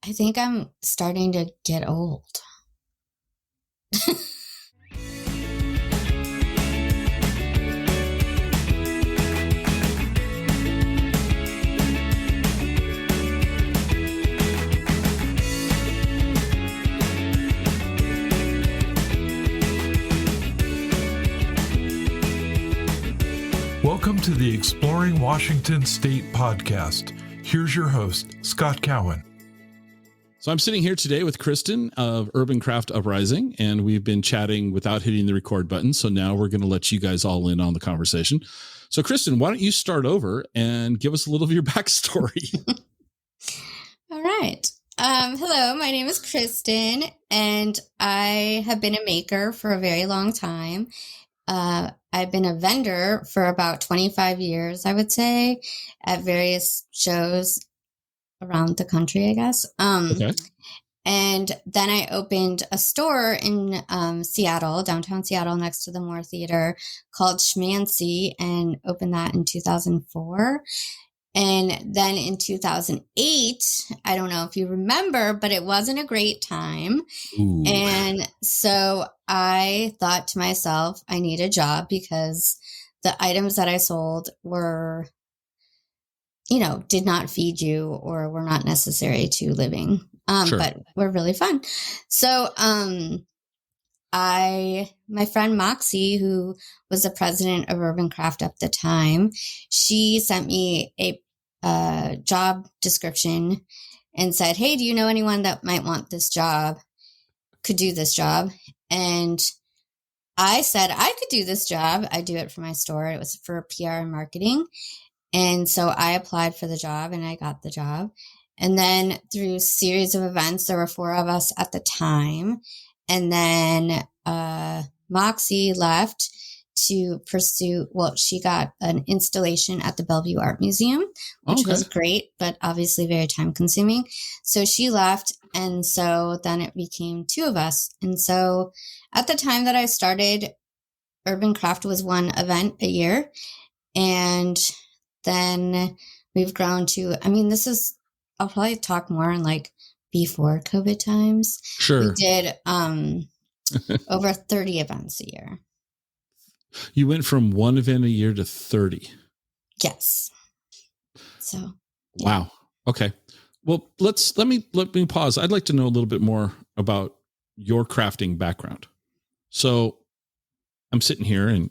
I think I'm starting to get old. Welcome to the Exploring Washington State podcast. Here's your host, Scott Cowan. So I'm sitting here today with Kristen of Urban Craft Uprising, and we've been chatting without hitting the record button. So now we're going to let you guys all in on the conversation. So Kristen, why don't you start over and give us a little of your backstory? All right. Hello, my name is Kristen, and I have been a maker for a very long time. I've been a vendor for about 25 years, I would say, at various shows around the country, I guess. Okay. And then I opened a store in Seattle, downtown Seattle, next to the Moore Theater called Schmancy, and opened that in 2004. And then in 2008, I don't know if you remember, but it wasn't a great time. Ooh. And so I thought to myself, I need a job because the items that I sold were, did not feed you or were not necessary to living, Sure. but were really fun. So my friend Moxie, who was the president of Urban Craft at the time, she sent me a job description and said, "Hey, do you know anyone that might want this job, could do this job?" And I said, I could do this job. I do it for my store. It was for PR and marketing. And so I applied for the job and I got the job. And then through a series of events, there were 4 of us at the time. And then Moxie left to pursue, she got an installation at the Bellevue Art Museum, which was great, but obviously very time consuming. So she left. And so then it became 2 of us. And so at the time that I started, Urban Craft was one event a year. And then we've grown to, I'll probably talk more on before COVID times. Sure. We did over 30 events a year. You went from 1 event a year to 30. Yes. So. Yeah. Wow. Okay. Well, let me pause. I'd like to know a little bit more about your crafting background. So I'm sitting here and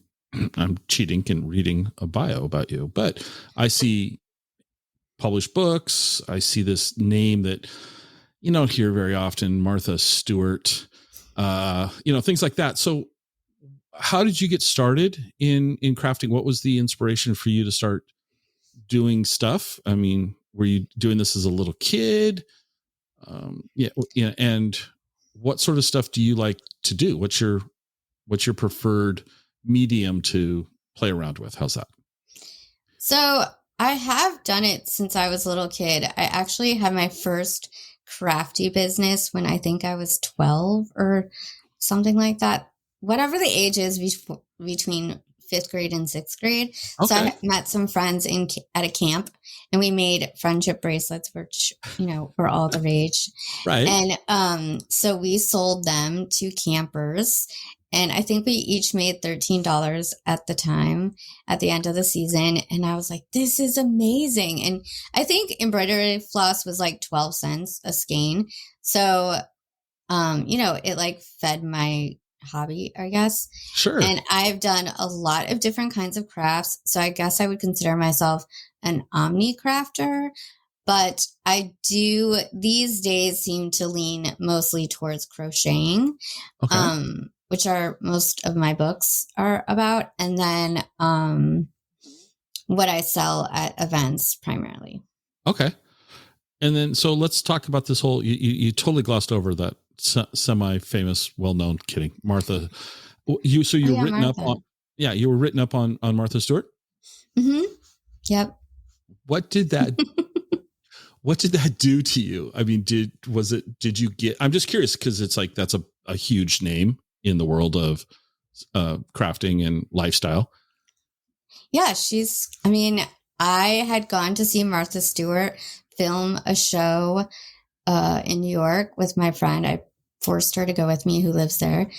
I'm cheating and reading a bio about you, but I see published books. I see this name that you don't hear very often, Martha Stewart, things like that. So how did you get started in crafting? What was the inspiration for you to start doing stuff? I mean, were you doing this as a little kid? And what sort of stuff do you like to do? What's your preferred medium to play around with? How's that? So I have done it since I was a little kid. I actually had my first crafty business when I think I was 12 or something like that. Whatever the age is between 5th grade and 6th grade. Okay. So I met some friends at a camp and we made friendship bracelets, which, were all the rage. Right. And so we sold them to campers. And I think we each made $13 at the time at the end of the season. And I was like, this is amazing. And I think embroidery floss was 12 cents a skein. So, it fed my hobby, I guess. Sure. And I've done a lot of different kinds of crafts. So I guess I would consider myself an omni crafter, but I do these days seem to lean mostly towards crocheting, which are most of my books are about. And then what I sell at events primarily. Okay. And then, so let's talk about this whole, you totally glossed over that semi-famous, well-known, kidding, Martha. You were written Martha. You were written up on Martha Stewart. Mm-hmm. Yep. What did that do to you? I mean, did you get, I'm just curious because it's that's a huge name in the world of crafting and lifestyle. Yeah, I had gone to see Martha Stewart film a show in New York with my friend. I forced her to go with me, who lives there.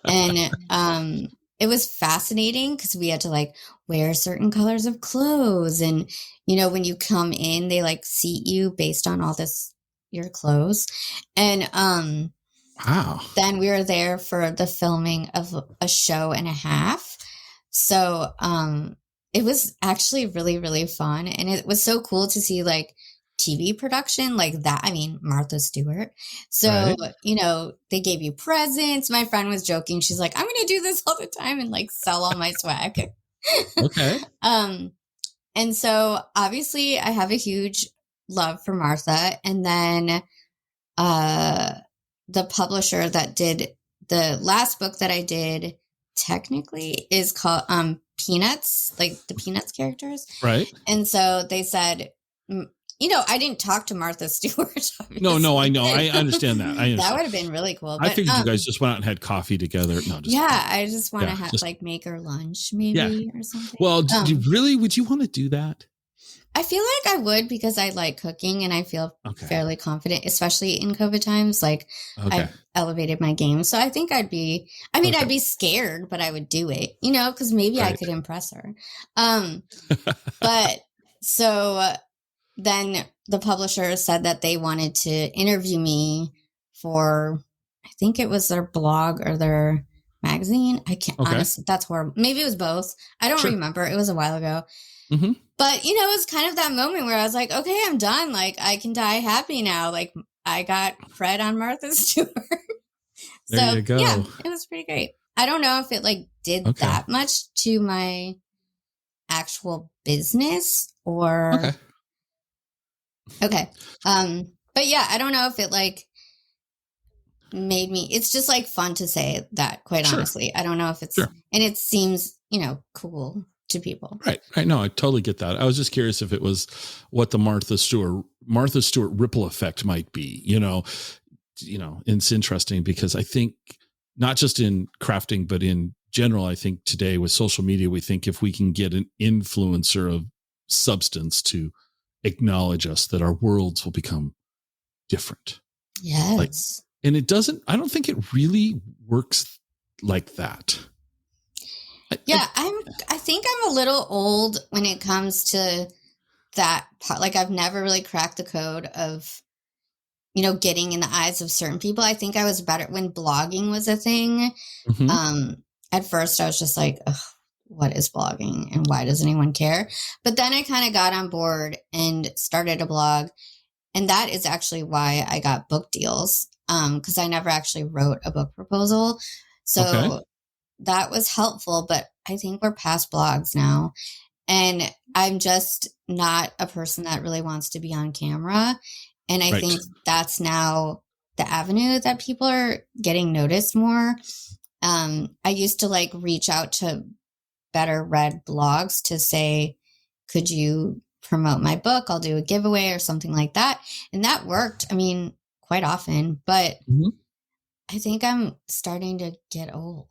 And it was fascinating because we had to like wear certain colors of clothes. And, you know, when you come in, they like seat you based on all this, your clothes. And Wow. then we were there for the filming of a show and a half. So it was actually really, really fun. And it was so cool to see like TV production like that. I mean, Martha Stewart. So, you know, they gave you presents. My friend was joking. She's like, I'm going to do this all the time and like sell all my swag. Okay. And so obviously I have a huge love for Martha. And then the publisher that did the last book that I did technically is called Peanuts, like the Peanuts characters. Right. And so they said, you know, I didn't talk to Martha Stewart. Obviously. No, I know. I understand that. That would have been really cool. I figured you guys just went out and had coffee together. No, just I just want to like make her lunch maybe or something. Well, would you want to do that? I feel like I would because I like cooking and I feel fairly confident, especially in COVID times. Like I've elevated my game. So I think I'd be scared, but I would do it, you know, because maybe I could impress her. But so then the publisher said that they wanted to interview me for, I think it was their blog or their magazine. I can't honestly, that's horrible. Maybe it was both. I don't remember. It was a while ago. Mm-hmm. But, you know, it was kind of that moment where I was like, okay, I'm done. Like, I can die happy now. Like, I got cred on Martha Stewart. There you go. Yeah, it was pretty great. I don't know if it, like, did that much to my actual business or... Okay. But, yeah, I don't know if it, like, made me... It's just, like, fun to say that, quite honestly. I don't know if it's... And it seems, you know, cool to people. Right. No, I totally get that. I was just curious if it was what the Martha Stewart ripple effect might be, you know, it's interesting because I think not just in crafting, but in general, I think today with social media, we think if we can get an influencer of substance to acknowledge us, that our worlds will become different. Yes. And it doesn't, I don't think it really works like that. I think I'm a little old when it comes to that part. Like I've never really cracked the code of, you know, getting in the eyes of certain people. I think I was better when blogging was a thing. Mm-hmm. At first I was just like, what is blogging and why does anyone care? But then I kind of got on board and started a blog. And that is actually why I got book deals. Cause I never actually wrote a book proposal. So that was helpful, but I think we're past blogs now. And I'm just not a person that really wants to be on camera. And I think that's now the avenue that people are getting noticed more. I used to like reach out to better read blogs to say, could you promote my book? I'll do a giveaway or something like that. And that worked. I mean, quite often, but I think I'm starting to get old.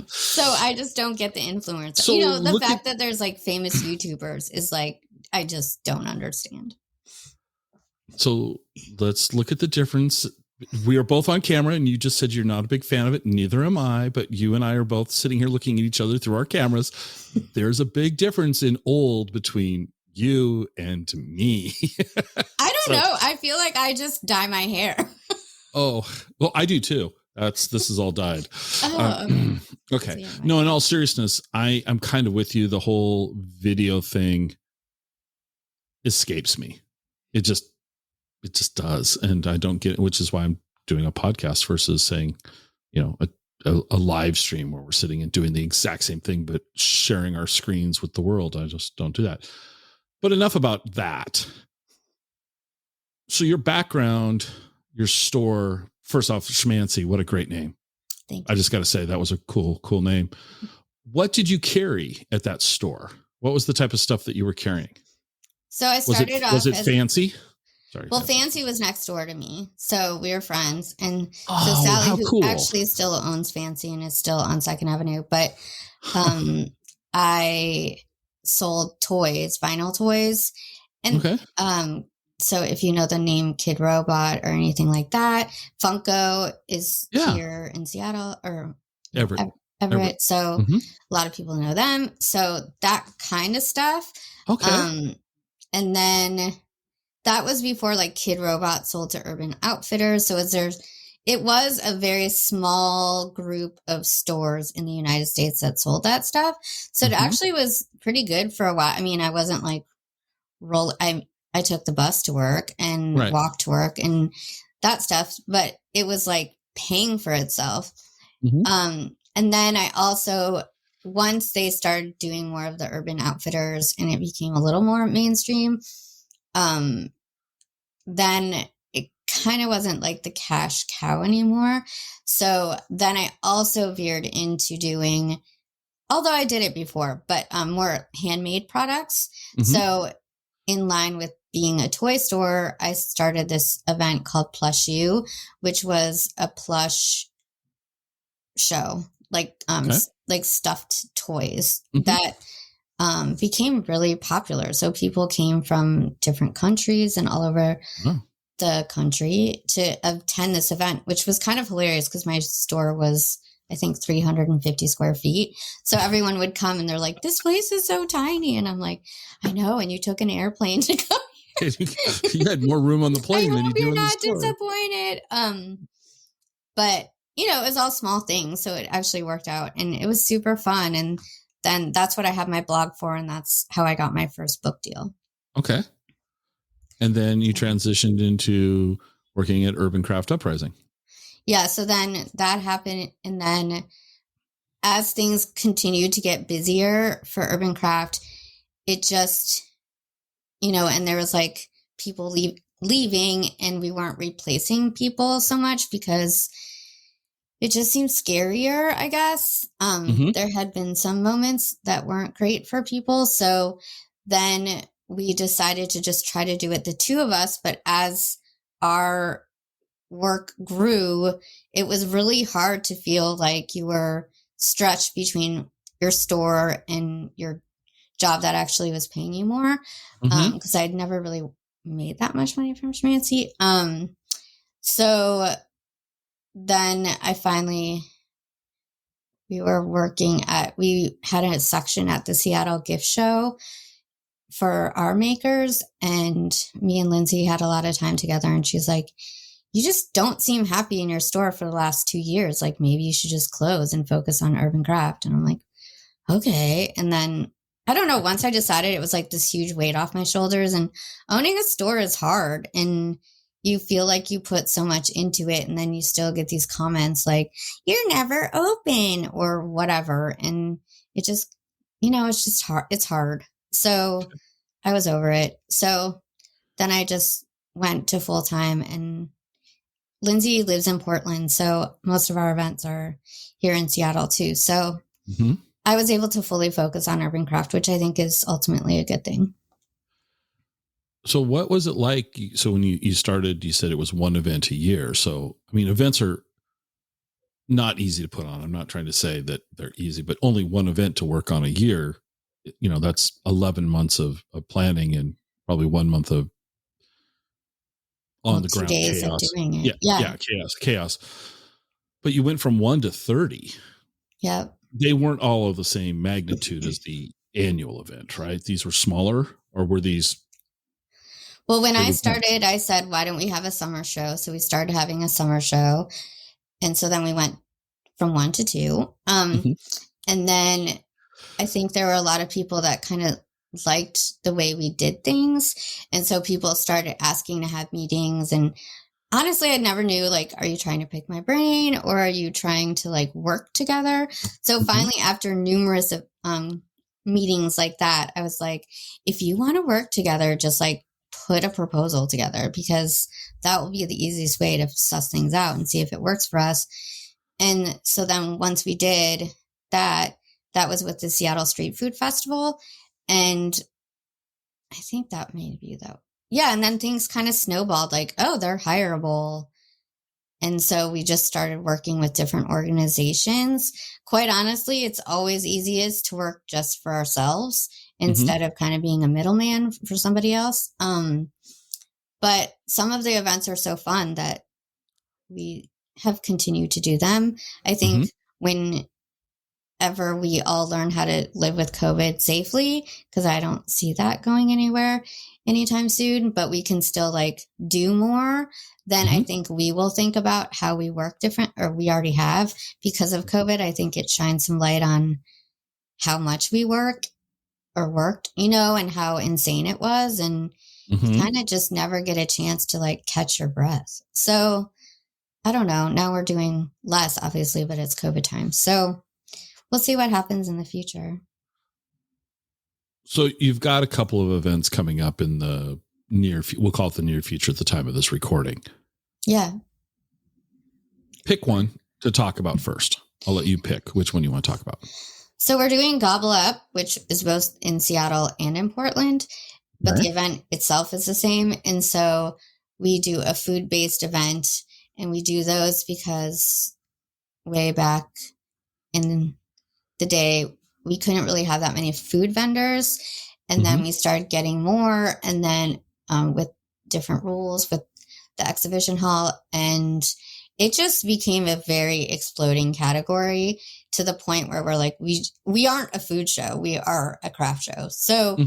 So I just don't get the influence. So you know, the fact that there's like famous YouTubers is like, I just don't understand. So let's look at the difference. We are both on camera and you just said you're not a big fan of it. Neither am I, but you and I are both sitting here looking at each other through our cameras. There's a big difference in old between you and me. I don't know. I feel like I just dye my hair. Oh, well, I do too. This is all dyed. Okay. No, in all seriousness, I'm kind of with you. The whole video thing escapes me. It just does. And I don't get it, which is why I'm doing a podcast versus saying, you know, a live stream where we're sitting and doing the exact same thing, but sharing our screens with the world. I just don't do that. But enough about that. So your background, your store, first off, Schmancy, what a great name. Thank you. I just got to say that was a cool name. What did you carry at that store? What was the type of stuff that you were carrying? So I started off. Was it fancy? Sorry. Well, Fancy was next door to me. So we were friends. And so Sally, who actually still owns Fancy and is still on 2nd Avenue. But I sold toys, vinyl toys. And Okay. so if you know the name Kid Robot or anything like that, Funko is here in Seattle or Everett. So a lot of people know them. So that kind of stuff. Okay. And then that was before like Kid Robot sold to Urban Outfitters. So it was a very small group of stores in the United States that sold that stuff. So it actually was pretty good for a while. I mean, I wasn't like I took the bus to work and walked to work and that stuff, but it was like paying for itself. And then I also, once they started doing more of the Urban Outfitters and it became a little more mainstream, then it kind of wasn't like the cash cow anymore. So then I also veered into doing, although I did it before, but more handmade products. So in line with being a toy store, I started this event called Plush U, which was a plush show, like like stuffed toys that became really popular. So people came from different countries and all over the country to attend this event, which was kind of hilarious because my store was, I think, 350 square feet. So everyone would come and they're like, this place is so tiny. And I'm like, I know. And you took an airplane to come here. You had more room on the plane than you do in the store. You're not disappointed. But you know, it was all small things. So it actually worked out and it was super fun. And then that's what I have my blog for. And that's how I got my first book deal. Okay. And then you transitioned into working at Urban Craft Uprising. Yeah. So then that happened. And then as things continued to get busier for Urban Craft, it just, you know, and there was like people leaving and we weren't replacing people so much because it just seemed scarier, I guess. There had been some moments that weren't great for people. So then we decided to just try to do it, the two of us. But as our work grew, it was really hard to feel like you were stretched between your store and your job that actually was paying you more. Because I'd never really made that much money from Schmancy. So then we had a section at the Seattle gift show for our makers, and me and Lindsay had a lot of time together, and she's like, you just don't seem happy in your store for the last 2 years. Like maybe you should just close and focus on Urban Craft. And I'm like, okay. And then I don't know, once I decided, it was like this huge weight off my shoulders, and owning a store is hard and you feel like you put so much into it and then you still get these comments like, you're never open or whatever. And it just, you know, it's just hard. It's hard. So I was over it. So then I just went to full time, and Lindsay lives in Portland. So most of our events are here in Seattle too. So I was able to fully focus on Urban Craft, which I think is ultimately a good thing. So what was it like? So when you started, you said it was one event a year. So, I mean, events are not easy to put on. I'm not trying to say that they're easy, but only one event to work on a year, you know, that's 11 months of planning and probably 1 month of on the ground chaos. Doing it. Yeah. Chaos. But you went from 1 to 30. Yeah. They weren't all of the same magnitude as the annual event, right? These were smaller, or were these? Well, when I started, I said, why don't we have a summer show? So we started having a summer show. And so then we went from 1 to 2. And then I think there were a lot of people that kind of liked the way we did things. And so people started asking to have meetings. And honestly, I never knew, like, are you trying to pick my brain or are you trying to like work together? So finally, after numerous meetings like that, I was like, if you want to work together, just like put a proposal together, because that will be the easiest way to suss things out and see if it works for us. And so then once we did that, that was with the Seattle Street Food Festival. And I think that may be though. Yeah. And then things kind of snowballed, like, oh, they're hireable. And so we just started working with different organizations. Quite honestly, it's always easiest to work just for ourselves instead of kind of being a middleman for somebody else. But some of the events are so fun that we have continued to do them. I think whenever we all learn how to live with COVID safely, because I don't see that going anywhere anytime soon, but we can still like do more, then I think we will think about how we work different, or we already have because of COVID. I think it shines some light on how much we work or worked, and how insane it was. And you kind of just never get a chance to like catch your breath. So I don't know. Now we're doing less, obviously, but it's COVID time. So we'll see what happens in the future. So you've got a couple of events coming up in the we'll call it the near future at the time of this recording. Yeah. Pick one to talk about first. I'll let you pick which one you want to talk about. So we're doing Gobble Up, which is both in Seattle and in Portland, but the event itself is the same. And so we do a food-based event, and we do those because way back in the day, we couldn't really have that many food vendors. And then we started getting more, and then with different rules with the exhibition hall, and it just became a very exploding category to the point where we're like, we aren't a food show, we are a craft show. So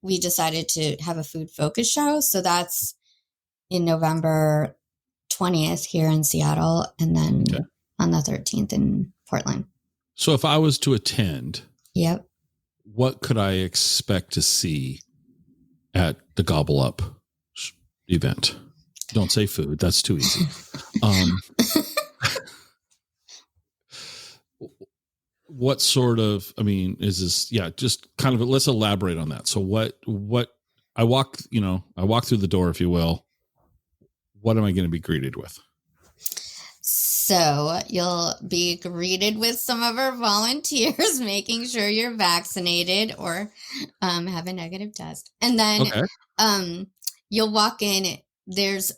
we decided to have a food focus show. So that's in November 20th here in Seattle, and then on the 13th in Portland. So if I was to attend, what could I expect to see at the Gobble Up event? Don't say food. That's too easy. What sort of, is this, just kind of, let's elaborate on that. So what I walk through the door, if you will, what am I going to be greeted with? So you'll be greeted with some of our volunteers, making sure you're vaccinated or have a negative test. And then you'll walk in, there's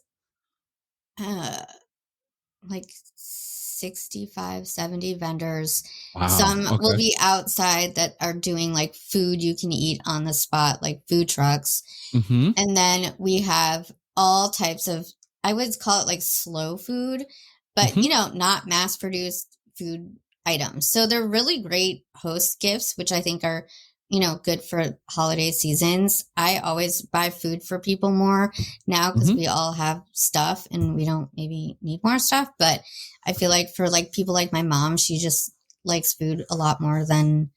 like 65, 70 vendors. Wow. Some will be outside that are doing like food you can eat on the spot, like food trucks. And then we have all types of, I would call it like slow food, but not mass produced food items. So they're really great host gifts, which I think are, good for holiday seasons. I always buy food for people more now because we all have stuff and we don't maybe need more stuff. But I feel like for like people like my mom, she just likes food a lot more than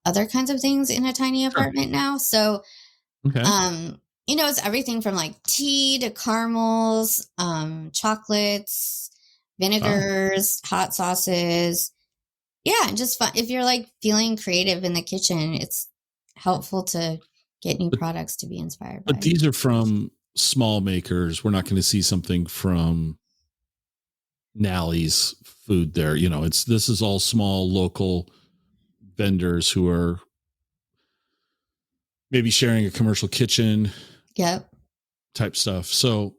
other kinds of things in a tiny apartment now. So, it's everything from like tea to caramels, chocolates, vinegars, hot sauces. Yeah, and just fun. If you're like feeling creative in the kitchen, it's helpful to get new products to be inspired by. But these are from small makers. We're not going to see something from Nally's food there. This is all small local vendors who are maybe sharing a commercial kitchen type stuff. So,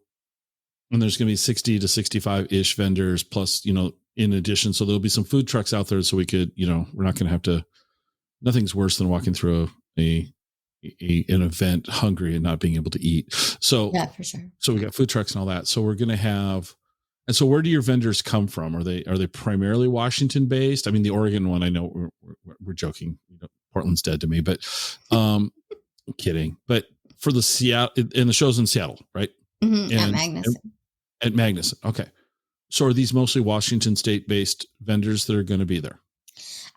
and there's going to be 60 to 65-ish vendors plus, in addition. So there'll be some food trucks out there. So we could, we're not going to have to, nothing's worse than walking through an event hungry and not being able to eat. So, yeah, for sure. So we got food trucks and all that. So we're going to have, and so where do your vendors come from? Are they primarily Washington based? I mean, the Oregon one, I know we're joking, Portland's dead to me, but I'm kidding. But for the Seattle, and the show's in Seattle, right? At Magnuson. At Magnuson. Okay. So are these mostly Washington state based vendors that are going to be there?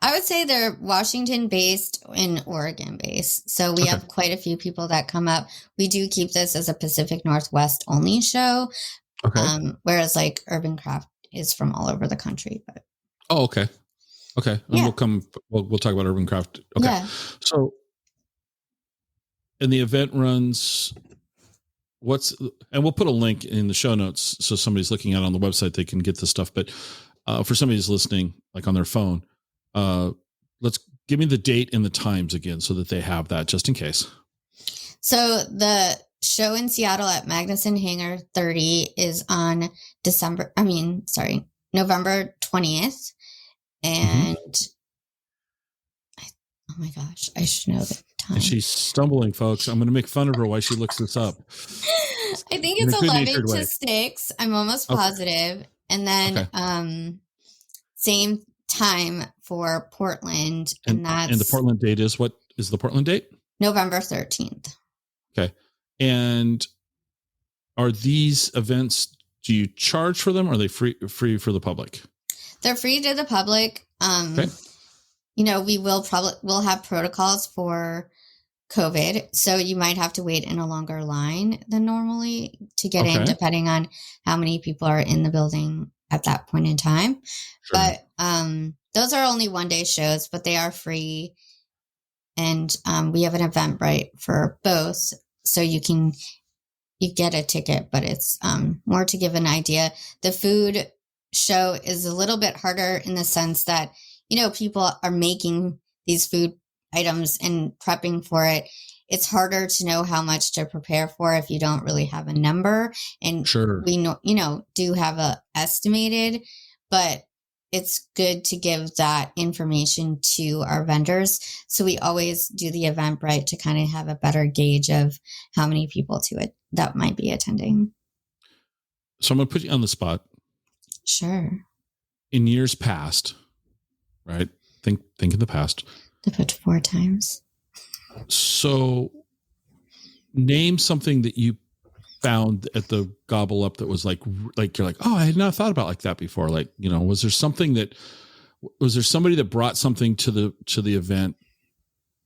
I would say they're Washington based and Oregon based. So we have quite a few people that come up. We do keep this as a Pacific Northwest only show. Whereas like Urban Craft is from all over the country. But okay. And we'll talk about Urban Craft. Okay. Yeah. So, and the event runs, and we'll put a link in the show notes so somebody's looking at it on the website, they can get the stuff. But for somebody who's listening, like on their phone, let's give me the date and the times again so that they have that just in case. So the show in Seattle at Magnuson Hangar 30 is on November 20th. And oh my gosh, I should know the time. And she's stumbling, folks. I'm going to make fun of her while she looks this up. I think it's 11 to 6. I'm almost positive. And then same time for Portland. And the Portland date is, what is the Portland date? November 13th. Okay. And are these events, do you charge for them, or are they free for the public? They're free to the public. You know, we'll have protocols for COVID, so you might have to wait in a longer line than normally to get in, depending on how many people are in the building at that point in time. Sure. But those are only one-day shows, but they are free. And we have an Eventbrite for both, so you get a ticket, but it's more to give an idea. The food show is a little bit harder in the sense that, you know, people are making these food items and prepping for it. It's harder to know how much to prepare for if you don't really have a number. And we know, you know, do have a estimated, but it's good to give that information to our vendors. So we always do the Eventbrite to kind of have a better gauge of how many people that might be attending. So I'm going to put you on the spot. Sure. In years past, right? Think in the past. I put 4 times. So name something that you found at the Gobble Up that was like you're like, oh, I had not thought about like that before. Like, you know, was there somebody that brought something to the event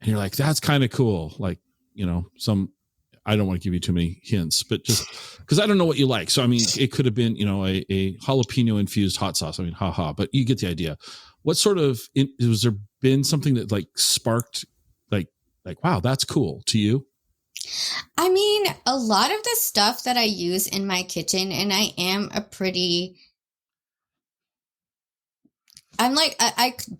and you're like, that's kind of cool. Like, you know, I don't want to give you too many hints, but just because I don't know what you like. So, I mean, it could have been, you know, a jalapeno infused hot sauce. I mean, but you get the idea. What sort of, was there been something that like sparked like, wow, that's cool to you? I mean, a lot of the stuff that I use in my kitchen, and I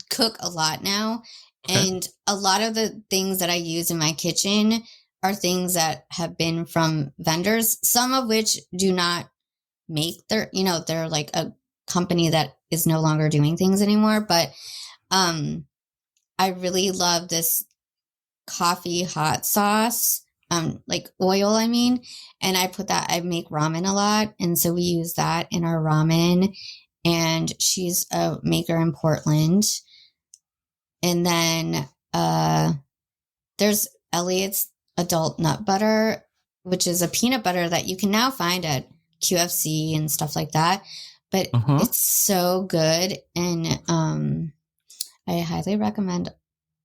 cook a lot now. Okay. And a lot of the things that I use in my kitchen are things that have been from vendors, some of which do not make they're like a company that is no longer doing things anymore. But I really love this coffee hot sauce, like oil, I mean, and I make ramen a lot. And so we use that in our ramen, and she's a maker in Portland. And then there's Elliot's adult nut butter, which is a peanut butter that you can now find at QFC and stuff like that. But it's so good. And I highly recommend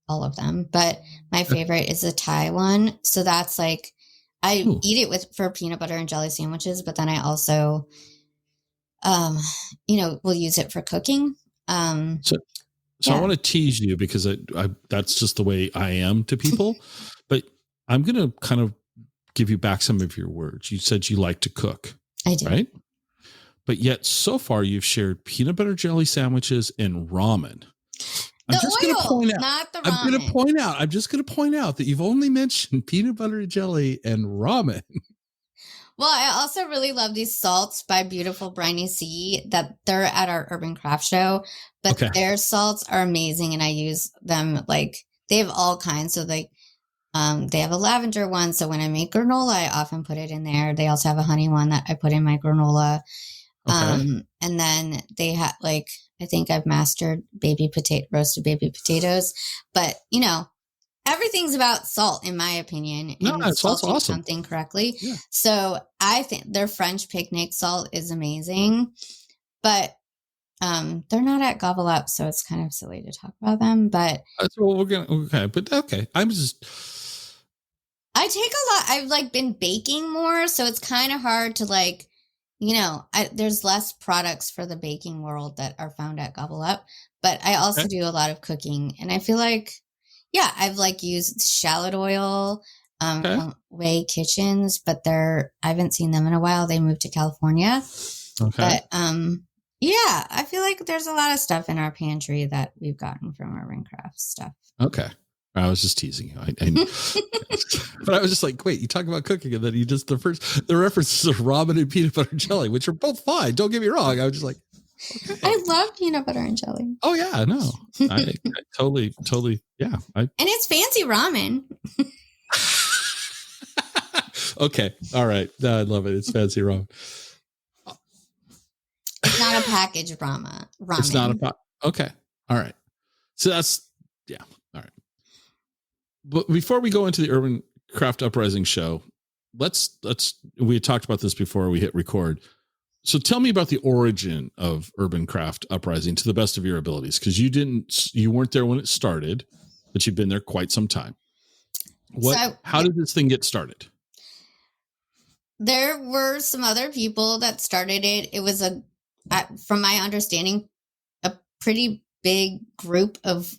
all of them. But my favorite is the Thai one. So that's like, I eat it for peanut butter and jelly sandwiches, but then I also, will use it for cooking. So I want to tease you because I that's just the way I am to people, but I'm going to kind of give you back some of your words. You said you like to cook. I do. Right? But yet so far you've shared peanut butter jelly sandwiches and ramen. I'm just going to point out, not the ramen. I'm just going to point out that you've only mentioned peanut butter jelly and ramen. Well, I also really love these salts by Beautiful Briny Sea that they're at our Urban Craft Show, but their salts are amazing. And I use them like they have all kinds. So like, they have a lavender one. So when I make granola, I often put it in there. They also have a honey one that I put in my granola. And then they have like, I think I've mastered roasted baby potatoes, but you know, everything's about salt in my opinion. And salt's awesome. Something correctly. Yeah. So I think their French picnic salt is amazing, but they're not at Gobble Up, so it's kind of silly to talk about them, but I take a lot. I've like been baking more, so it's kind of hard to like, you know, there's less products for the baking world that are found at Gobble Up, but I also do a lot of cooking, and I feel like, I've like used shallot oil, from Way Kitchens, but I haven't seen them in a while. They moved to California, but I feel like there's a lot of stuff in our pantry that we've gotten from Urban Craft stuff. Okay. I was just teasing you. But I was just like, wait, you talk about cooking and then you just, the references of ramen and peanut butter and jelly, which are both fine. Don't get me wrong. I was just like, okay. I love peanut butter and jelly. Oh yeah, no, I totally. Yeah. And it's fancy ramen. Okay. All right. I love it. It's fancy ramen. It's not a packaged ramen. It's not okay. All right. So yeah. All right. But before we go into the Urban Craft Uprising show, we had talked about this before we hit record. So tell me about the origin of Urban Craft Uprising to the best of your abilities, because you weren't there when it started, but you've been there quite some time. How did this thing get started? There were some other people that started it. It was from my understanding, a pretty big group of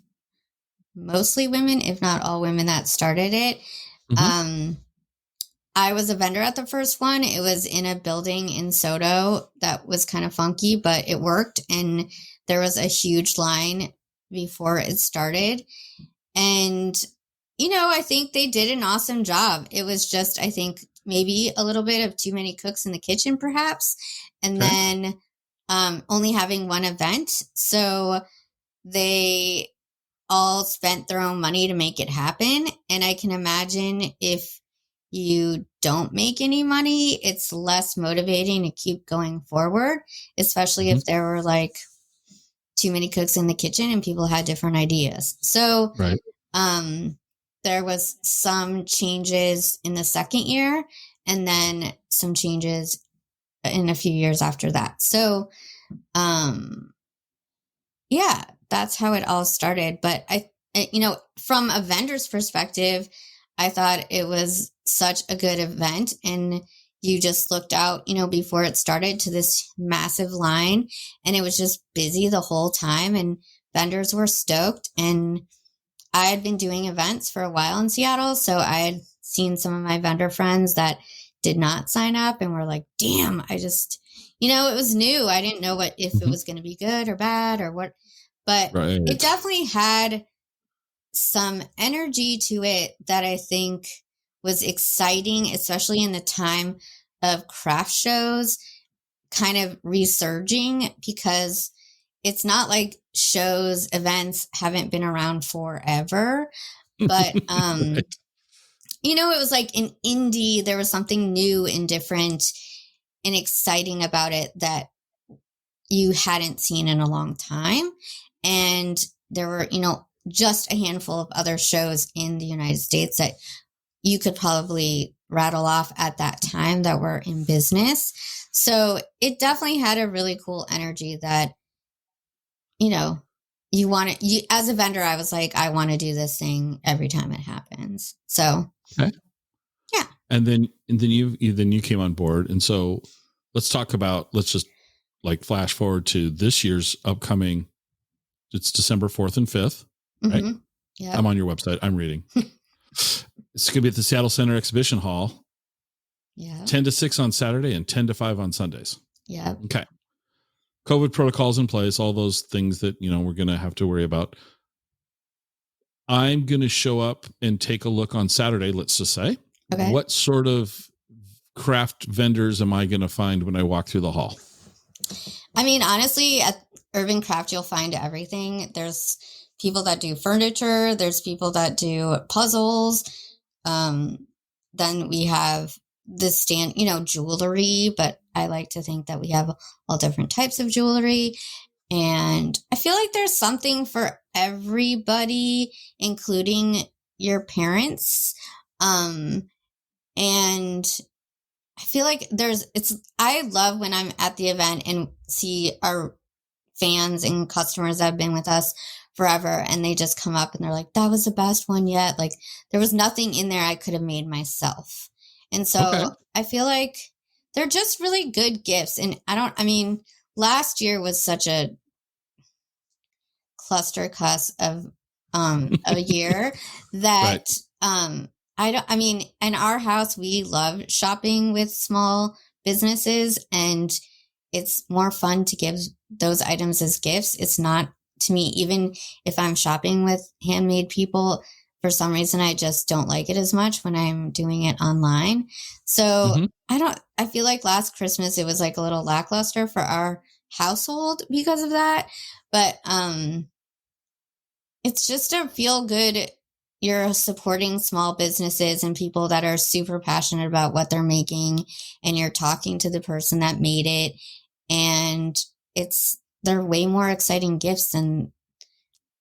mostly women, if not all women, that started it. Mm-hmm. I was a vendor at the first one. It was in a building in Soto that was kind of funky, but it worked. And there was a huge line before it started. And, I think they did an awesome job. It was just, I think, maybe a little bit of too many cooks in the kitchen, perhaps. And then only having one event. So they all spent their own money to make it happen. And I can imagine if you don't make any money, it's less motivating to keep going forward, especially if there were like too many cooks in the kitchen and people had different ideas. So there was some changes in the second year and then some changes in a few years after that. So yeah, that's how it all started. But I from a vendor's perspective, I thought it was such a good event, and you just looked out, before it started to this massive line, and it was just busy the whole time, and vendors were stoked. And I had been doing events for a while in Seattle, so I had seen some of my vendor friends that did not sign up and were like, damn, I just, it was new. I didn't know if it was going to be good or bad or what, but it definitely had some energy to it that I think was exciting, especially in the time of craft shows kind of resurging, because it's not like events haven't been around forever, but right. It was like an indie. There was something new and different and exciting about it that you hadn't seen in a long time. And there were, just a handful of other shows in the United States that you could probably rattle off at that time that were in business. So it definitely had a really cool energy that, you want to, as a vendor, I was like, I want to do this thing every time it happens. So, yeah. And then you came on board. And so let's just like flash forward to this year's upcoming, it's December 4th and 5th. Right. Mm-hmm. Yeah. I'm on your website. I'm reading. It's going to be at the Seattle Center Exhibition Hall. Yeah. 10 to 6 on Saturday and 10 to 5 on Sundays. Yeah. Okay. COVID protocols in place, all those things that, we're going to have to worry about. I'm going to show up and take a look on Saturday, let's just say. Okay. What sort of craft vendors am I going to find when I walk through the hall? I mean, honestly, at Urban Craft, you'll find everything. There's people that do furniture. There's people that do puzzles. Then we have the stand, jewelry, but I like to think that we have all different types of jewelry. And I feel like there's something for everybody, including your parents. And I feel like I love when I'm at the event and see our fans and customers that have been with us forever, and they just come up and they're like, that was the best one yet. Like, there was nothing in there I could have made myself. And so I feel like they're just really good gifts. And last year was such a cluster cuss of a year that in our house, we love shopping with small businesses, and it's more fun to give those items as gifts. It's not, to me, even if I'm shopping with handmade people, for some reason, I just don't like it as much when I'm doing it online. So Mm-hmm. I feel like last Christmas, it was like a little lackluster for our household because of that. But it's just a feel good. You're supporting small businesses and people that are super passionate about what they're making, and you're talking to the person that made it. And they're way more exciting gifts than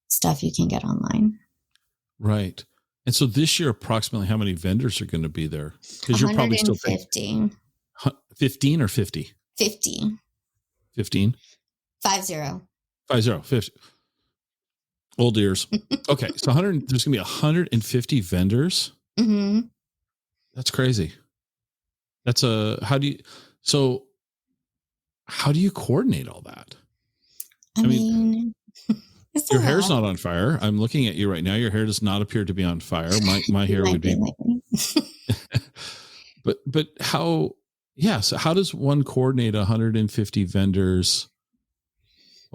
stuff you can get online. Right. And so this year, approximately how many vendors are going to be there? Because you're probably still 150. 15 or 50? 50. 15? 50. 50. Old ears. Okay. So there's going to be 150 vendors. Mm-hmm. That's crazy. How do you coordinate all that? I mean your hair's not on fire. I'm looking at you right now. Your hair does not appear to be on fire. My hair would be. but how? Yeah. So how does one coordinate 150 vendors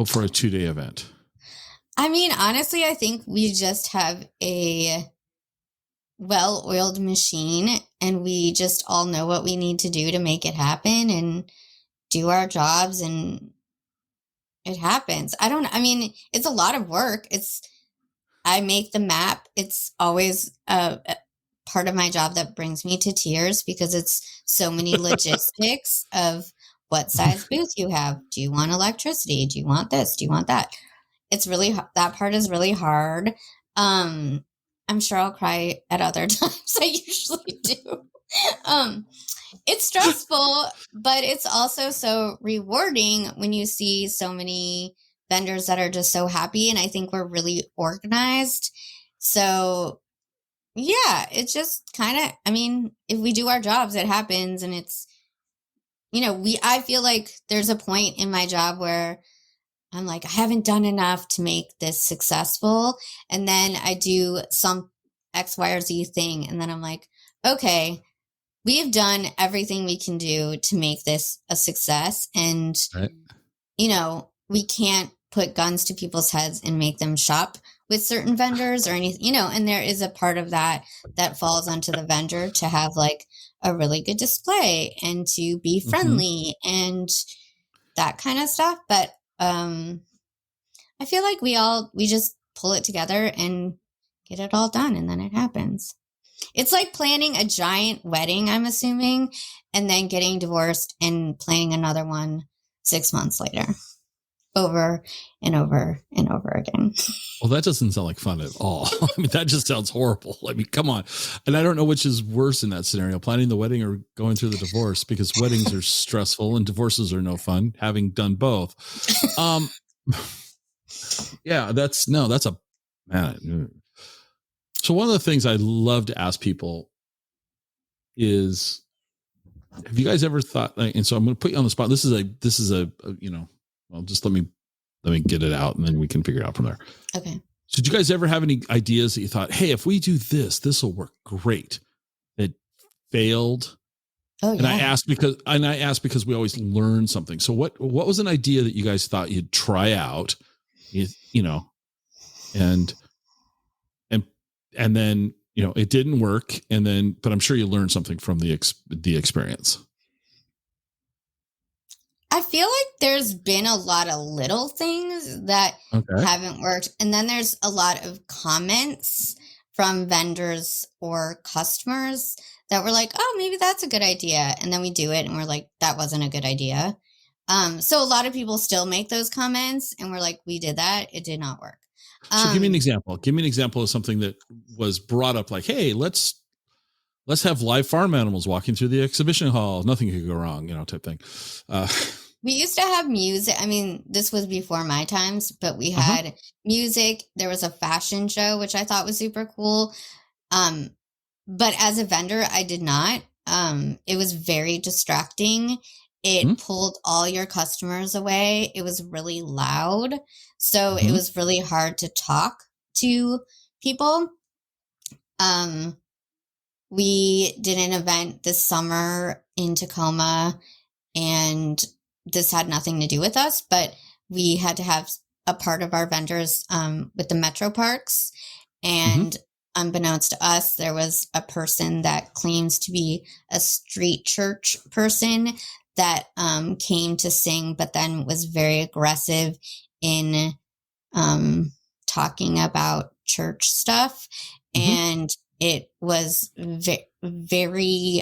for a 2-day event? I mean, honestly, I think we just have a well-oiled machine, and we just all know what we need to do to make it happen and do our jobs, and it happens. I mean, it's a lot of work. I make the map. It's always a part of my job that brings me to tears because it's so many logistics of what size booth you have. Do you want electricity? Do you want this? Do you want that? That part is really hard. I'm sure I'll cry at other times. I usually do. It's stressful, but it's also so rewarding when you see so many vendors that are just so happy. And I think we're really organized. So yeah, it's just kind of, I mean, if we do our jobs, it happens. And it's, I feel like there's a point in my job where I'm like, I haven't done enough to make this successful. And then I do some X, Y, or Z thing. And then I'm like, okay, we have done everything we can do to make this a success. And, right. We can't put guns to people's heads and make them shop with certain vendors or anything, and there is a part of that falls onto the vendor to have like a really good display and to be friendly and that kind of stuff. But I feel like we just pull it together and get it all done, and then it happens. It's like planning a giant wedding, I'm assuming, and then getting divorced and planning another one 6 months later, over and over and over again. Well, that doesn't sound like fun at all. I mean, that just sounds horrible. I mean, come on. And I don't know which is worse in that scenario, planning the wedding or going through the divorce, because weddings are stressful and divorces are no fun, having done both. Yeah, that's a man. So one of the things I love to ask people is, have you guys ever thought, and so I'm going to put you on the spot. This is a well, just let me get it out and then we can figure it out from there. Okay. So did you guys ever have any ideas that you thought, hey, if we do this will work great, that failed? Oh, yeah. And I asked because we always learn something. So what was an idea that you guys thought you'd try out, and then, it didn't work, but I'm sure you learned something from the experience. I feel like there's been a lot of little things that haven't worked. And then there's a lot of comments from vendors or customers that were like, oh, maybe that's a good idea. And then we do it and we're like, that wasn't a good idea. So a lot of people still make those comments and we're like, we did that. It did not work. So give me an example. Give me an example of something that was brought up like, hey, let's have live farm animals walking through the exhibition hall. Nothing could go wrong, type thing. We used to have music. I mean, this was before my times, but we had music. There was a fashion show, which I thought was super cool. But as a vendor, I did not. It was very distracting. It pulled all your customers away. It was really loud. So it was really hard to talk to people. We did an event this summer in Tacoma, and this had nothing to do with us, but we had to have a part of our vendors with the metro parks. And unbeknownst to us, there was a person that claims to be a street church person that came to sing, but then was very aggressive in talking about church stuff. Mm-hmm. And it was very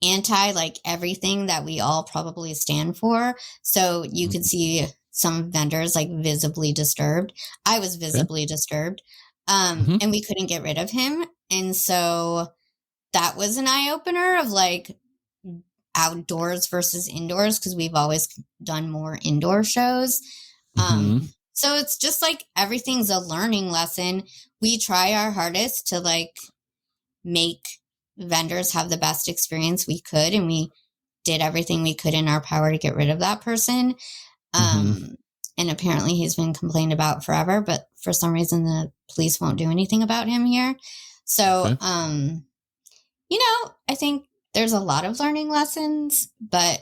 anti like everything that we all probably stand for. So you could see some vendors like visibly disturbed. I was visibly disturbed. And we couldn't get rid of him. And so that was an eye opener of like outdoors versus indoors, because we've always done more indoor shows. So it's just like everything's a learning lesson. We try our hardest to like make vendors have the best experience we could, and we did everything we could in our power to get rid of that person. And apparently he's been complained about forever, but for some reason the police won't do anything about him here. So, you know, I think there's a lot of learning lessons, but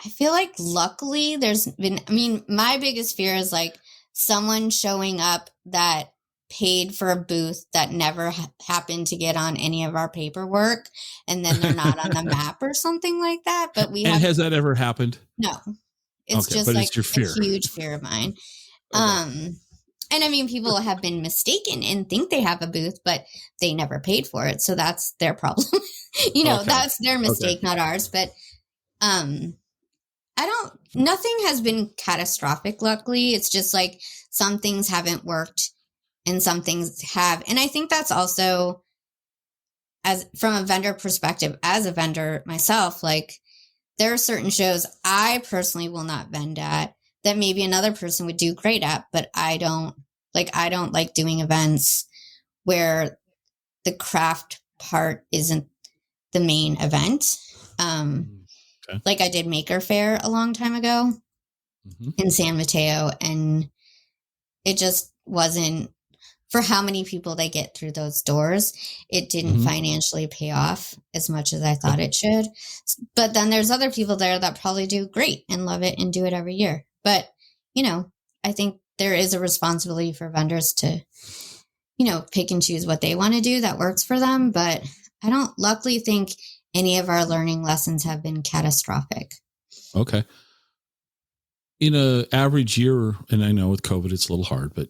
I feel like luckily there's been, I mean, my biggest fear is like someone showing up that paid for a booth that never happened to get on any of our paperwork, and then they're not on the map or something like that. But has that ever happened? No. It's just like it's your fear. A huge fear of mine. And I mean, people have been mistaken and think they have a booth, but they never paid for it. So that's their problem. You know, that's their mistake, not ours. But nothing has been catastrophic, luckily. It's just like some things haven't worked and some things have. And I think that's also, as from a vendor perspective, as a vendor myself, like there are certain shows I personally will not vend at that maybe another person would do great at, but I don't like doing events where the craft part isn't the main event. Like I did Maker Faire a long time ago in San Mateo, and it just wasn't, for how many people they get through those doors, it didn't financially pay off as much as I thought it should. But then there's other people there that probably do great and love it and do it every year. But, you know, I think there is a responsibility for vendors to, you know, pick and choose what they want to do that works for them. But I don't luckily think any of our learning lessons have been catastrophic. Okay. In an average year, and I know with COVID, it's a little hard, but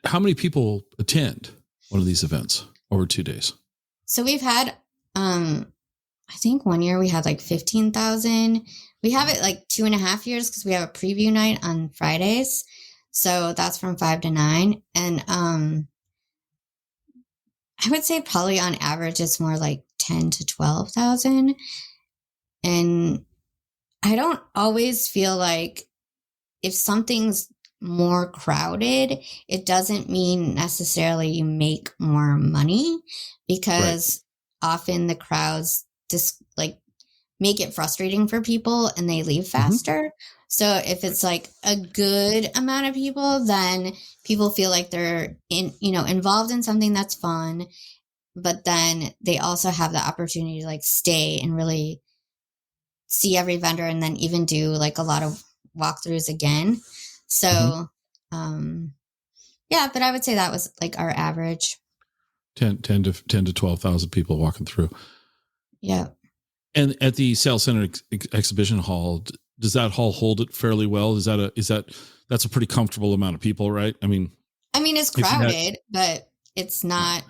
how many people attend one of these events over 2 days? So we've had, I think one year we had like 15,000. We have it like 2.5 years because we have a preview night on Fridays. So that's from 5 to 9. And I would say probably on average, it's more like 10 to 12,000. And I don't always feel like if something's more crowded, it doesn't mean necessarily you make more money, because often the crowds just like make it frustrating for people and they leave faster. So if it's like a good amount of people, then people feel like they're involved in something that's fun, but then they also have the opportunity to like stay and really see every vendor and then even do like a lot of walkthroughs again. So, but I would say that was like our average. 10 to 12,000 people walking through. Yeah. And at the Sales Center exhibition hall, does that hall hold it fairly well? That's a pretty comfortable amount of people, right? I mean, it's crowded, but it's not,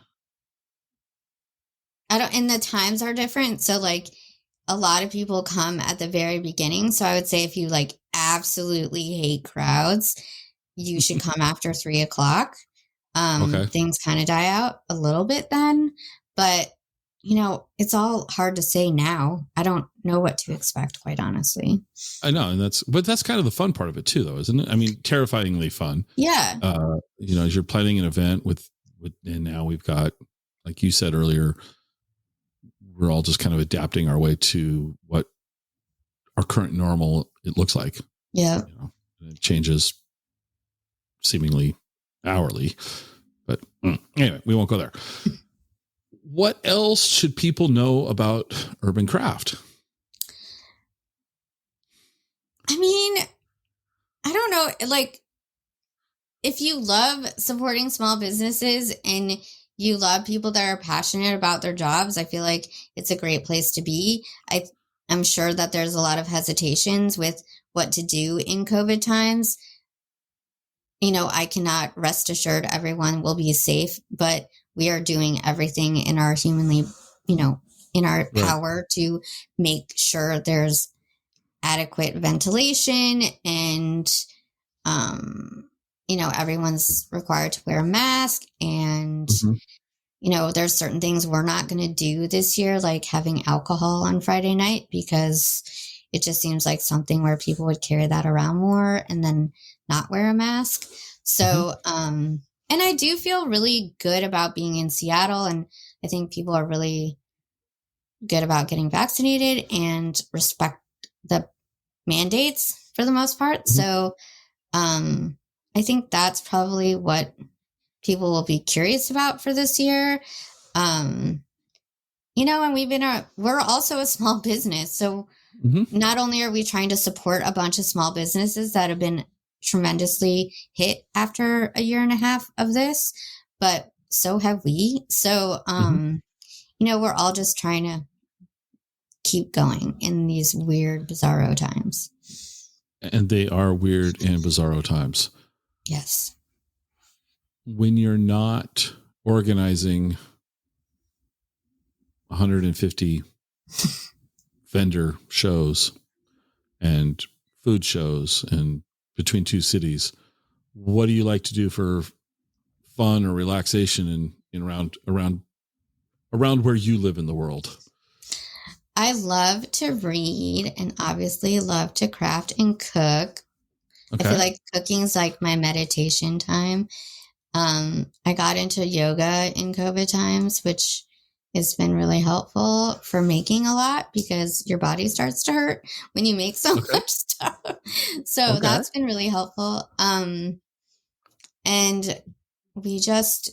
and the times are different. So like a lot of people come at the very beginning. So I would say if you like absolutely hate crowds, you should come after 3:00. Things kind of die out a little bit then, but you know, it's all hard to say now. I don't know what to expect, quite honestly. I know. And that's kind of the fun part of it too, though, isn't it? I mean, terrifyingly fun. Yeah. As you're planning an event and now we've got, like you said earlier, we're all just kind of adapting our way to what our current normal it looks like. Yeah. It changes seemingly hourly, but anyway, we won't go there. What else should people know about urban craft? I mean, I don't know. Like, if you love supporting small businesses and you love people that are passionate about their jobs, I feel like it's a great place to be. I'm sure that there's a lot of hesitations with what to do in COVID times. I cannot rest assured everyone will be safe, but we are doing everything in our humanly, in our power to make sure there's adequate ventilation and, everyone's required to wear a mask and, there's certain things we're not going to do this year, like having alcohol on Friday night, because it just seems like something where people would carry that around more and then not wear a mask. So, and I do feel really good about being in Seattle. And I think people are really good about getting vaccinated and respect the mandates for the most part. So, I think that's probably what people will be curious about for this year. And we're also a small business. So not only are we trying to support a bunch of small businesses that have been tremendously hit after a year and a half of this, but so have we. So, we're all just trying to keep going in these weird, bizarro times. And they are weird and bizarro times. Yes. When you're not organizing 150 vendor shows and food shows and between two cities, what do you like to do for fun or relaxation in around where you live in the world? I love to read and obviously love to craft and cook. Okay. I feel like cooking is like my meditation time. I got into yoga in COVID times, which has been really helpful for making a lot because your body starts to hurt when you make so much stuff. So that's been really helpful. And we just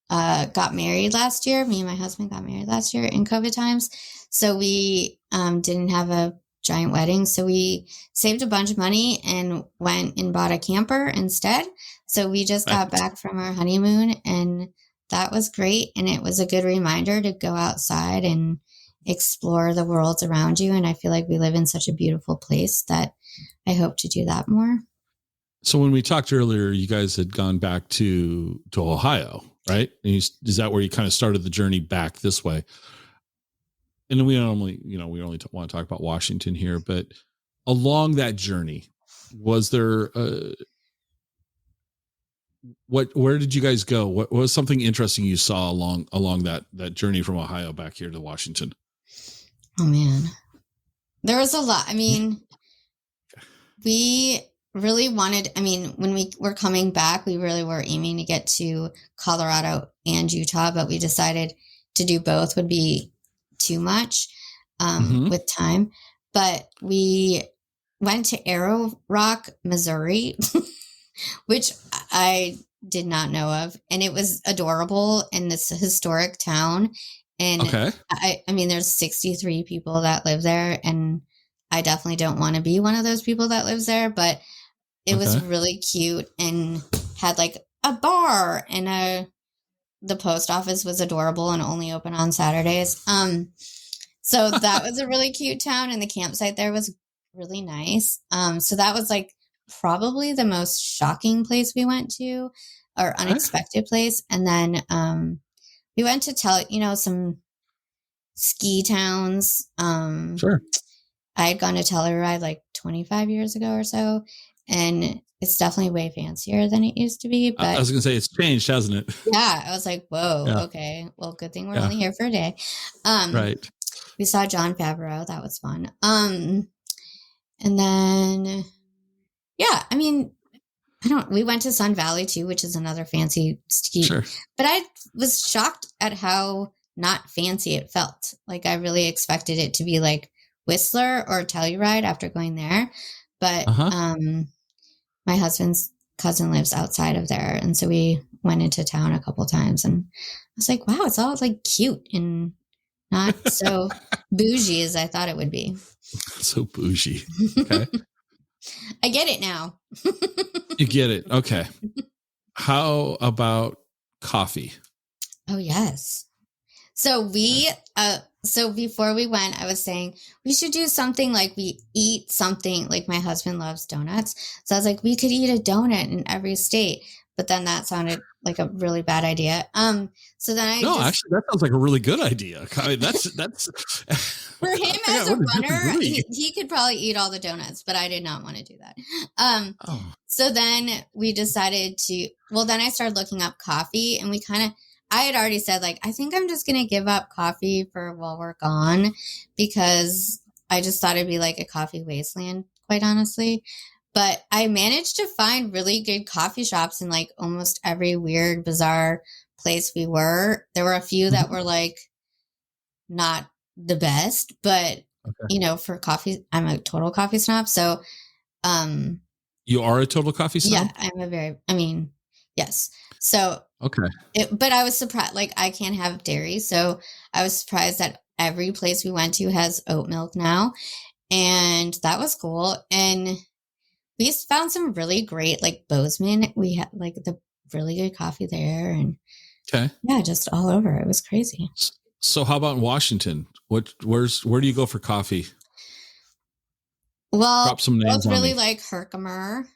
got married last year. Me and my husband got married last year in COVID times. So we didn't have a giant wedding. So we saved a bunch of money and went and bought a camper instead. So we just got back from our honeymoon and that was great. And it was a good reminder to go outside and explore the world around you. And I feel like we live in such a beautiful place that I hope to do that more. So when we talked earlier, you guys had gone back to Ohio, right? And is that where you kind of started the journey back this way? And we only want to talk about Washington here, but along that journey, was there where did you guys go? What was something interesting you saw along that journey from Ohio back here to Washington? Oh man, there was a lot. I mean, we really wanted, when we were coming back, we really were aiming to get to Colorado and Utah, but we decided to do both would be too much with time. But we went to Arrow Rock, Missouri, which I did not know of. And it was adorable in this historic town. And there's 63 people that live there. And I definitely don't want to be one of those people that lives there, but it was really cute and had like a bar and the post office was adorable and only open on Saturdays. So that was a really cute town and the campsite there was really nice. So that was like probably the most shocking place we went to or unexpected place. And then we went to some ski towns. Sure. I had gone to Telluride like 25 years ago or so, and it's definitely way fancier than it used to be. But I was going to say it's changed, hasn't it? Yeah. I was like, whoa, okay. Well, good thing we're only here for a day. Right. We saw John Favreau. That was fun. And then, we went to Sun Valley too, which is another fancy ski. Sure. But I was shocked at how not fancy it felt. Like I really expected it to be like Whistler or Telluride after going there. But my husband's cousin lives outside of there. And so we went into town a couple times and I was like, wow, it's all like cute and not so bougie as I thought it would be. So bougie. Okay. I get it now. You get it. Okay. How about coffee? Oh, yes. So so before we went, I was saying we should do something like we eat something like my husband loves donuts. So I was like, we could eat a donut in every state, but then that sounded like a really bad idea. So then Actually, that sounds like a really good idea. I mean, that's for him as a runner, he could probably eat all the donuts, but I did not want to do that. So then we decided then I started looking up coffee, and I had already said, like, I think I'm just going to give up coffee for while we're gone, because I just thought it'd be like a coffee wasteland, quite honestly. But I managed to find really good coffee shops in like almost every weird, bizarre place we were. There were a few that were like not the best, but for coffee, I'm a total coffee snob. So, you are a total coffee snob? Yeah, yes. So, okay. But I was surprised, like, I can't have dairy. So I was surprised that every place we went to has oat milk now. And that was cool. And we found some really great, like, Bozeman. We had like the really good coffee there. And yeah, just all over. It was crazy. So how about in Washington? Where do you go for coffee? Well, drop some names. I really like Herkimer.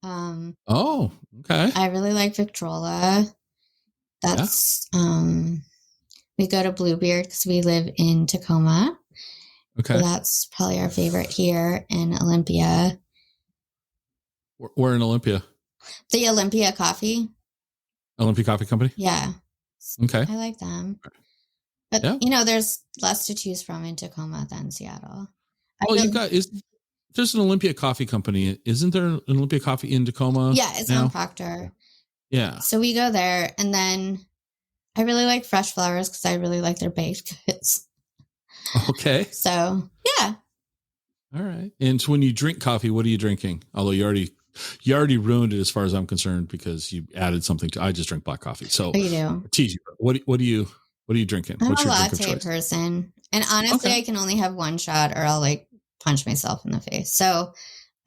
Okay. I really like Victrola. That's we go to Bluebeard because we live in Tacoma. Okay. So that's probably our favorite here in Olympia. Where in Olympia? The Olympia Coffee. Olympia Coffee Company? Yeah. Okay. I like them. But there's less to choose from in Tacoma than Seattle. There's an Olympia Coffee Company. Isn't there an Olympia Coffee in Tacoma? Yeah, it's on Proctor. Yeah. So we go there, and then I really like Fresh Flowers because I really like their baked goods. Okay. So yeah. All right. And so when you drink coffee, what are you drinking? Although you already ruined it as far as I'm concerned because you added something to. I just drink black coffee. So you do. I tease you. What are you drinking? I'm What's a your latte drink of choice? person, and honestly, I can only have one shot, or I'll like punch myself in the face. So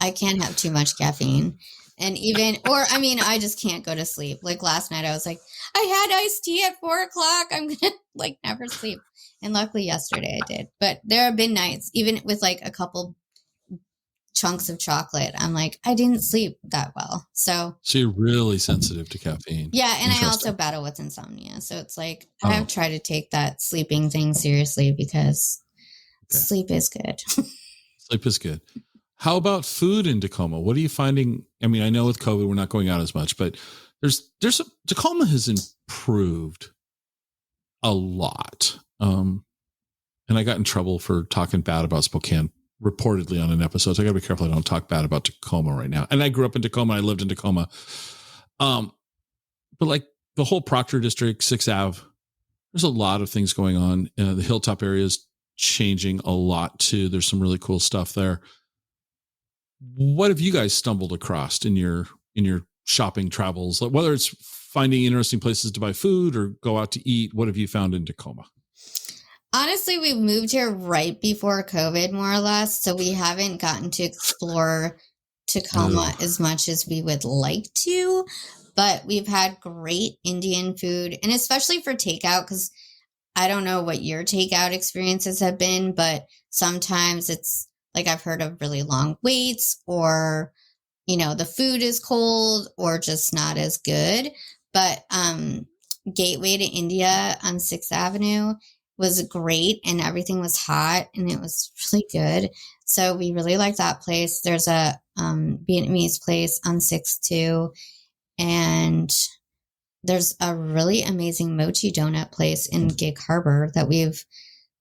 I can't have too much caffeine. And I just can't go to sleep. Like last night I was like, I had iced tea at 4:00. I'm going to like never sleep. And luckily yesterday I did. But there have been nights, even with like a couple chunks of chocolate, I'm like, I didn't sleep that well. So you're really sensitive to caffeine. Yeah. And I also battle with insomnia. So it's like, I have tried to take that sleeping thing seriously because sleep is good. Sleep is good. How about food in Tacoma? What are you finding? I mean, I know with COVID, we're not going out as much, but Tacoma has improved a lot. And I got in trouble for talking bad about Spokane reportedly on an episode. So I gotta be careful I don't talk bad about Tacoma right now. And I grew up in Tacoma. I lived in Tacoma. But like the whole Proctor district, 6th Ave, there's a lot of things going on. The Hilltop area is changing a lot too. There's some really cool stuff there. What have you guys stumbled across in your shopping travels? Like whether it's finding interesting places to buy food or go out to eat, what have you found in Tacoma? Honestly, we moved here right before COVID, more or less. So we haven't gotten to explore Tacoma as much as we would like to, but we've had great Indian food, and especially for takeout, because I don't know what your takeout experiences have been, but sometimes it's like I've heard of really long waits, or, the food is cold or just not as good. But Gateway to India on 6th Avenue was great, and everything was hot and it was really good. So we really like that place. There's a Vietnamese place on 6th too. And there's a really amazing mochi donut place in Gig Harbor that we've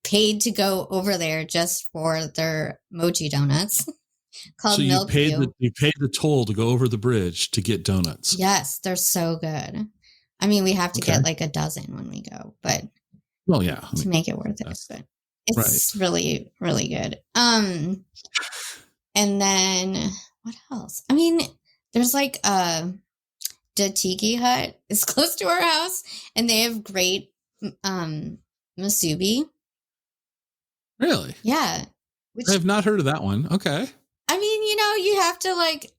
paid to go over there just for their mochi donuts called so Milk View. You paid the toll to go over the bridge to get donuts. Yes, they're so good. I mean, we have to get like a dozen when we go, but to make it worth it. But it's really, really good. And then what else? I mean, there's like the Tiki Hut is close to our house, and they have great masubi. Really? Yeah. I have not heard of that one. Okay. I mean, you have to like,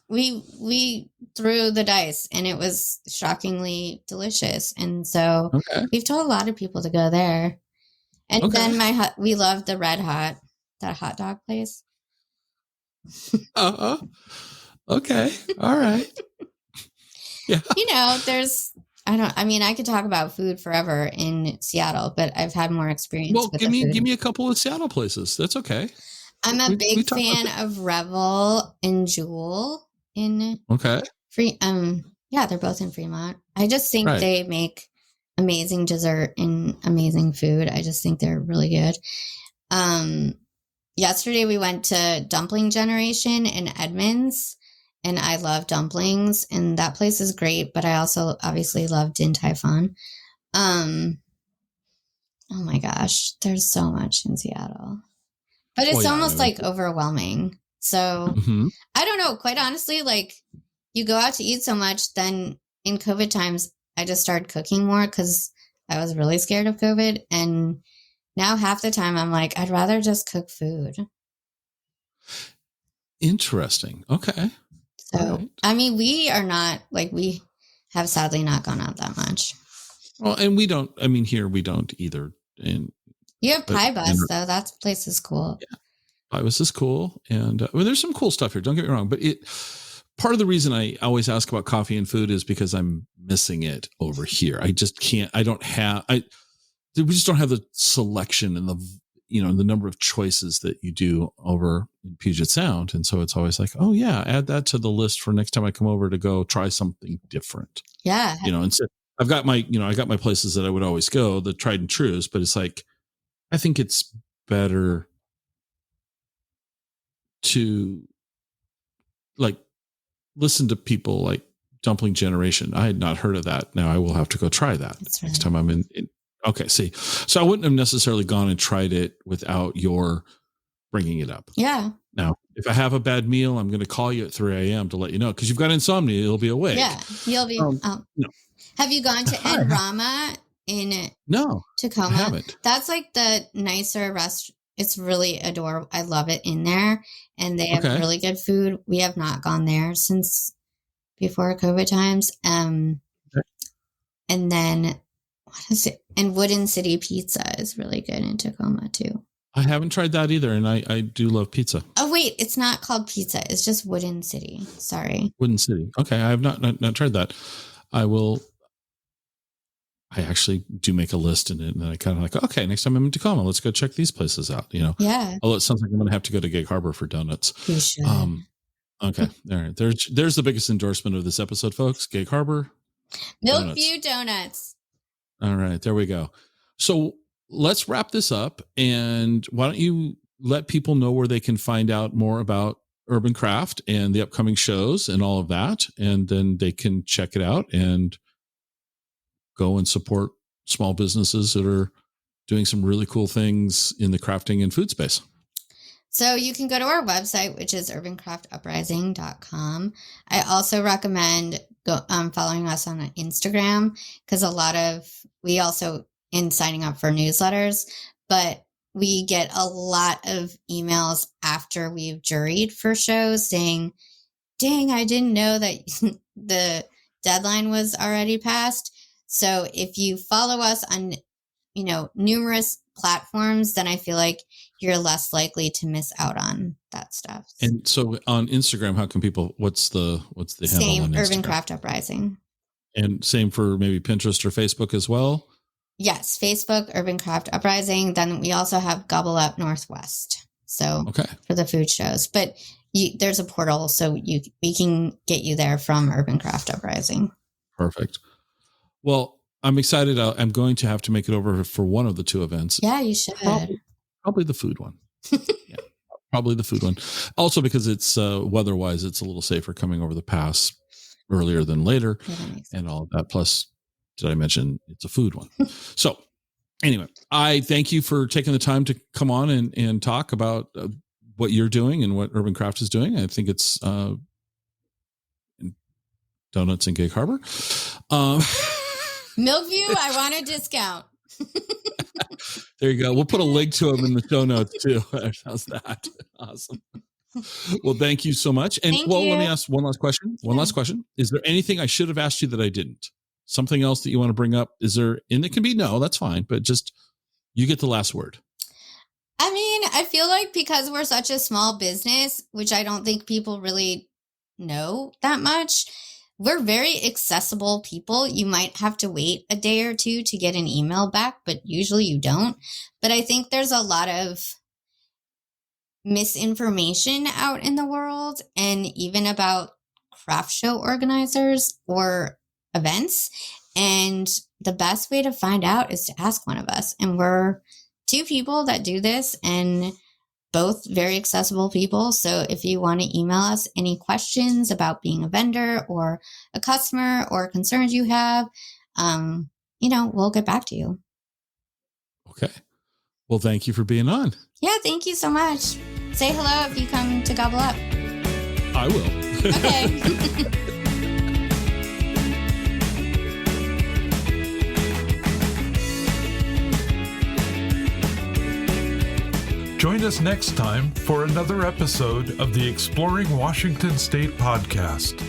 we threw the dice, and it was shockingly delicious. And so we've told a lot of people to go there. And then we love the Red Hot, that hot dog place. Okay. All right. Yeah. I could talk about food forever in Seattle, but I've had more experience. Well, give me a couple of Seattle places. That's okay. I'm a big fan of Revel and Jewel in they're both in Fremont. I just think they make amazing dessert and amazing food. I just think they're really good. Yesterday we went to Dumpling Generation in Edmonds, and I love dumplings, and that place is great, but I also obviously love Din Tai Fung. Oh my gosh, there's so much in Seattle. But it's almost like overwhelming. So I don't know, quite honestly, like you go out to eat so much, then in COVID times, I just started cooking more because I was really scared of COVID. And now half the time I'm like, I'd rather just cook food. Interesting. Okay. So, right. We have sadly not gone out that much. Well, and here we don't either. And you have Pie Bus, though. That place is cool. Yeah. Pie Bus is cool. And there's some cool stuff here. Don't get me wrong. But part of the reason I always ask about coffee and food is because I'm missing it over here. I just can't. We just don't have the selection and the number of choices that you do over in Puget Sound. And so it's always like, oh yeah, add that to the list for next time I come over to go try something different. Yeah. And so I've got my places that I would always go, the tried and trues, but it's like, I think it's better to like listen to people like Dumpling Generation. I had not heard of that. Now I will have to go try that next time I'm in. Okay. See, so I wouldn't have necessarily gone and tried it without your bringing it up. Yeah. Now, if I have a bad meal, I'm going to call you at 3 a.m. to let you know, because you've got insomnia. You'll be awake. Yeah. You'll be. No. Have you gone to Ed Rama in Tacoma? I haven't. That's like the nicer restaurant. It's really adorable. I love it in there, and they have really good food. We have not gone there since before COVID times. And then what is it? And Wooden City Pizza is really good in Tacoma too. I haven't tried that either, and I do love pizza. Oh wait, it's not called pizza. It's just Wooden City. Sorry. Wooden City. Okay, I have not tried that. I actually do make a list in it, and then I kind of like, okay, next time I'm in Tacoma, let's go check these places out. Yeah. Although it sounds like I'm going to have to go to Gig Harbor for donuts. You should. Okay. There's the biggest endorsement of this episode, folks. Gig Harbor. Milkview Donuts. All right, there we go. So let's wrap this up, and why don't you let people know where they can find out more about Urban Craft and the upcoming shows and all of that, and then they can check it out and go and support small businesses that are doing some really cool things in the crafting and food space. So you can go to our website, which is urbancraftuprising.com. I also recommend following us on Instagram, because we also in signing up for newsletters, but we get a lot of emails after we've juried for shows saying, dang, I didn't know that the deadline was already passed. So if you follow us on, numerous platforms, then I feel like you're less likely to miss out on that stuff. And so on Instagram, how can people, what's the handle same, on Instagram? Urban Craft Uprising. And same for maybe Pinterest or Facebook as well? Yes, Facebook, Urban Craft Uprising. Then we also have Gobble Up Northwest. So for the food shows, but there's a portal, so we can get you there from Urban Craft Uprising. Perfect. Well, I'm excited. I'm going to have to make it over for one of the two events. Yeah, you should. Probably the food one. Yeah, probably the food one. Also because it's weather-wise, it's a little safer coming over the pass earlier than later and all of that. Plus, did I mention it's a food one? So anyway, I thank you for taking the time to come on and talk about what you're doing and what Urban Craft is doing. I think it's donuts in Gig Harbor. Milkview, I want a discount. There you go. We'll put a link to them in the show notes too. How's that? Awesome. Well, thank you so much. And Thank let you. me ask one last question. One last question. Is there anything I should have asked you that I didn't? Something else that you want to bring up? Is there, and it can be no, that's fine, but just you get the last word. I mean, I feel like because we're such a small business, which I don't think people really know that much, we're very accessible people. You might have to wait a day or two to get an email back, but usually you don't. But I think there's a lot of misinformation out in the world, and even about craft show organizers or events. And the best way to find out is to ask one of us. And we're two people that do this, and both very accessible people. So if you want to email us any questions about being a vendor or a customer or concerns you have, we'll get back to you. Okay. Well, thank you for being on. Yeah, thank you so much. Say hello if you come to Gobble Up. I will. Okay. Join us next time for another episode of the Exploring Washington State podcast.